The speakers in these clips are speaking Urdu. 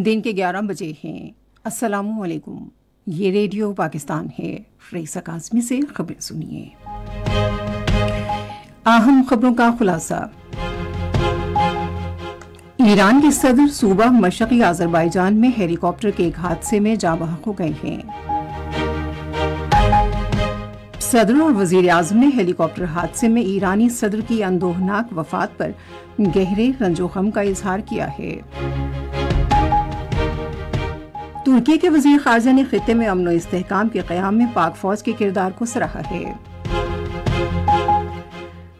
دن کے 11 بجے ہیں۔ السلام علیکم، یہ ریڈیو پاکستان ہے۔ رئیسہ کاظمی سے خبریں سنیے۔ اہم خبروں کا خلاصہ۔ ایران کے صدر صوبہ مشرقی آذربائیجان میں ہیلی کاپٹر کے ایک حادثے میں جاں بحق ہو گئے ہیں۔ صدر اور وزیر اعظم نے ہیلی کاپٹر حادثے میں ایرانی صدر کی اندوہناک وفات پر گہرے رنج و غم کا اظہار کیا ہے۔ ترکی کے وزیر خارجہ نے خطے میں امن و استحکام کے قیام میں پاک فوج کے کردار کو سراہا ہے۔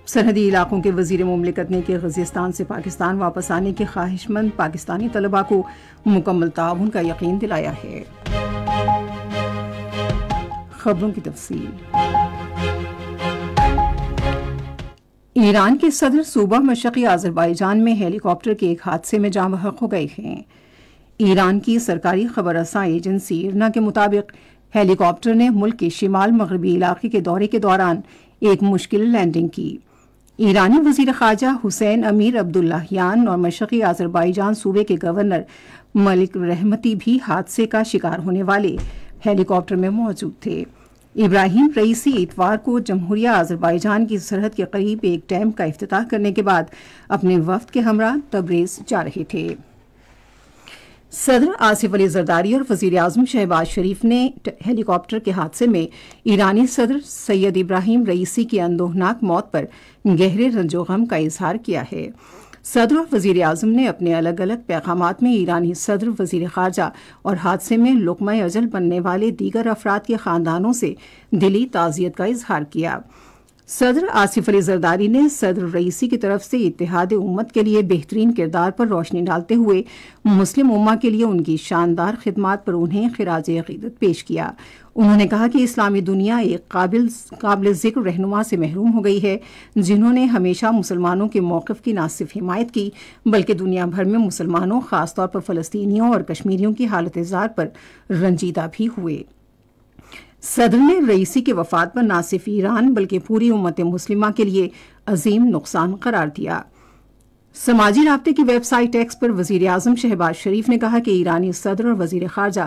سرحدی علاقوں کے وزیر مملکت نے کرغزستان سے پاکستان واپس آنے کے خواہش مند پاکستانی طلباء کو مکمل تعاون کا یقین دلایا ہے۔ خبروں کی تفصیل۔ ایران کے صدر صوبہ مشرقی آذربائیجان میں ہیلی کاپٹر کے ایک حادثے میں جاں بحق ہو گئے ہیں۔ ایران کی سرکاری خبر رساں ایجنسی ایرنا کے مطابق ہیلی کاپٹر نے ملک کے شمال مغربی علاقے کے دورے کے دوران ایک مشکل لینڈنگ کی۔ ایرانی وزیر خارجہ حسین امیر عبداللہیان اور مشرقی آذربائیجان صوبے کے گورنر ملک رحمتی بھی حادثے کا شکار ہونے والے ہیلی کاپٹر میں موجود تھے۔ ابراہیم رئیسی اتوار کو جمہوریہ آذربائیجان کی سرحد کے قریب ایک ڈیم کا افتتاح کرنے کے بعد اپنے وفد کے ہمراہ تبریز جا رہے تھے۔ صدر آصف علی زرداری اور وزیر اعظم شہباز شریف نے ہیلی کاپٹر کے حادثے میں ایرانی صدر سید ابراہیم رئیسی کی اندوہناک موت پر گہرے رنج و غم کا اظہار کیا ہے۔ صدر اور وزیر اعظم نے اپنے الگ الگ پیغامات میں ایرانی صدر، وزیر خارجہ اور حادثے میں لقمہ اجل بننے والے دیگر افراد کے خاندانوں سے دلی تعزیت کا اظہار کیا۔ صدر آصف علی زرداری نے صدر رئیسی کی طرف سے اتحاد امت کے لیے بہترین کردار پر روشنی ڈالتے ہوئے مسلم امہ کے لیے ان کی شاندار خدمات پر انہیں خراج عقیدت پیش کیا۔ انہوں نے کہا کہ اسلامی دنیا ایک قابل ذکر رہنما سے محروم ہو گئی ہے، جنہوں نے ہمیشہ مسلمانوں کے موقف کی نہ صرف حمایت کی بلکہ دنیا بھر میں مسلمانوں، خاص طور پر فلسطینیوں اور کشمیریوں کی حالت زار پر رنجیدہ بھی ہوئے۔ صدر نے رئیسی کی وفات پر نہ صرف ایران بلکہ پوری امت مسلمہ کے لیے عظیم نقصان قرار دیا۔ سماجی رابطے کی ویب سائٹ ایکس پر وزیر اعظم شہباز شریف نے کہا کہ ایرانی صدر اور وزیر خارجہ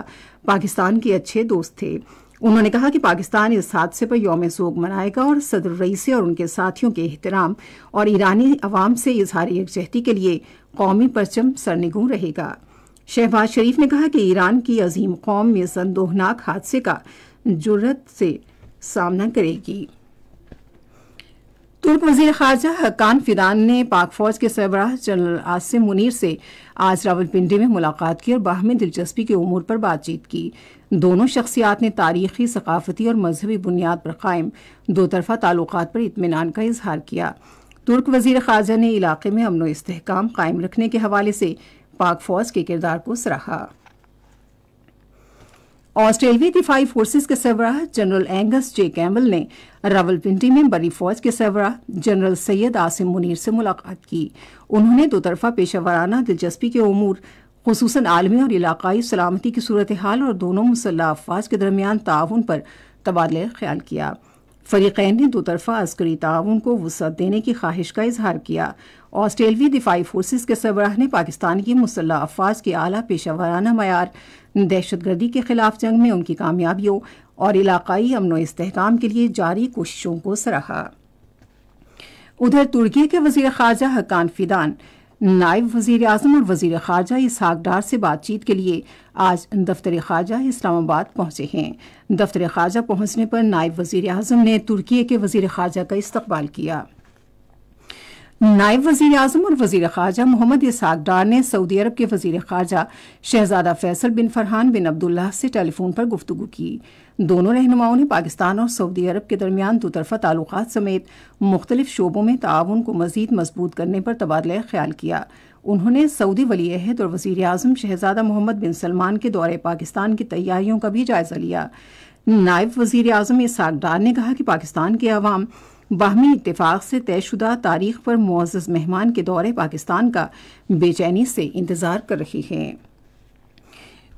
پاکستان کے اچھے دوست تھے۔ انہوں نے کہا کہ پاکستان اس حادثے پر یوم سوگ منائے گا اور صدر رئیسی اور ان کے ساتھیوں کے احترام اور ایرانی عوام سے اظہار یکجہتی کے لیے قومی پرچم سرنگوں رہے گا۔ شہباز شریف نے کہا کہ ایران کی عظیم قوم اس اندوہناک حادثے کا جرأت سے سامنا کرے گی۔ ترک وزیر خارجہ حقان فیدان نے پاک فوج کے سربراہ جنرل عاصم منیر سے آج راولپنڈی میں ملاقات کی اور باہمی دلچسپی کے امور پر بات چیت کی۔ دونوں شخصیات نے تاریخی، ثقافتی اور مذہبی بنیاد پر قائم دو طرفہ تعلقات پر اطمینان کا اظہار کیا۔ ترک وزیر خارجہ نے علاقے میں امن و استحکام قائم رکھنے کے حوالے سے پاک فوج کے کردار کو سراہا۔ آسٹریلوی دفاعی فورسز کے سربراہ جنرل اینگس جے کیمبل نے راولپنڈی میں بری فوج کے سربراہ جنرل سید عاصم منیر سے ملاقات کی۔ انہوں نے دو طرفہ پیشہ ورانہ دلچسپی کے امور، خصوصاً عالمی اور علاقائی سلامتی کی صورتحال اور دونوں مسلح افواج کے درمیان تعاون پر تبادلہ خیال کیا۔ فریقین نے دو طرفہ عسکری تعاون کو وسعت دینے کی خواہش کا اظہار کیا۔ آسٹریلوی دفاعی فورسز کے سربراہ نے پاکستان کی مسلح افواج کے اعلیٰ پیشہ ورانہ معیار، دہشت گردی کے خلاف جنگ میں ان کی کامیابیوں اور علاقائی امن و استحکام کے لیے جاری کوششوں کو سراہا۔ ادھر ترکی کے وزیر خارجہ حقان فیدان نائب وزیر اعظم اور وزیر خارجہ اسحاق ڈار سے بات چیت کے لیے آج دفتر خارجہ اسلام آباد پہنچے ہیں۔ دفتر خارجہ پہنچنے پر نائب وزیر اعظم نے ترکی کے وزیر خارجہ کا استقبال کیا۔ نائب وزیر اعظم اور وزیر خارجہ محمد اسحاق ڈار نے سعودی عرب کے وزیر خارجہ شہزادہ فیصل بن فرحان بن عبداللہ سے ٹیلی فون پر گفتگو کی۔ دونوں رہنماؤں نے پاکستان اور سعودی عرب کے درمیان دو طرفہ تعلقات سمیت مختلف شعبوں میں تعاون کو مزید مضبوط کرنے پر تبادلہ خیال کیا۔ انہوں نے سعودی ولی عہد اور وزیر اعظم شہزادہ محمد بن سلمان کے دورے پاکستان کی تیاریوں کا بھی جائزہ لیا۔ نائب وزیر اعظم اسحاق ڈار نے کہا کہ پاکستان کے عوام باہمی اتفاق سے طے شدہ تاریخ پر معزز مہمان کے دورے پاکستان کا بے چینی سے انتظار کر رہے ہیں۔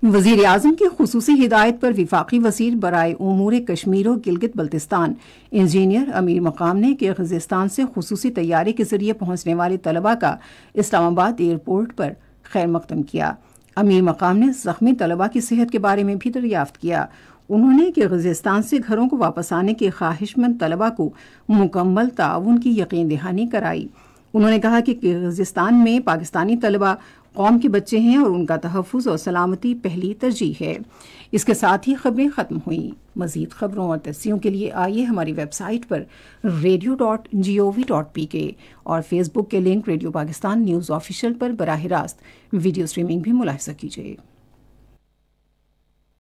وزیر اعظم کی خصوصی ہدایت پر وفاقی وزیر برائے امور کشمیر و گلگت بلتستان انجینئر امیر مقام نے کرغزستان سے خصوصی طیارے کے ذریعے پہنچنے والے طلباء کا اسلام آباد ایئرپورٹ پر خیر مقدم کیا۔ امیر مقام نے زخمی طلبہ کی صحت کے بارے میں بھی دریافت کیا۔ انہوں نے کرغزستان سے گھروں کو واپس آنے کے خواہش مند طلبہ کو مکمل تعاون کی یقین دہانی کرائی۔ انہوں نے کہا کہ کرغزستان میں پاکستانی طلبہ قوم کے بچے ہیں اور ان کا تحفظ اور سلامتی پہلی ترجیح ہے۔ اس کے ساتھ ہی خبریں ختم ہوئیں۔ مزید خبروں اور تجزیوں کے لیے آئیے ہماری ویب سائٹ پر radio.gov.pk اور فیس بک کے link radio Pakistan news official پر براہ راست ویڈیو سٹریمنگ بھی ملاحظہ کیجیے۔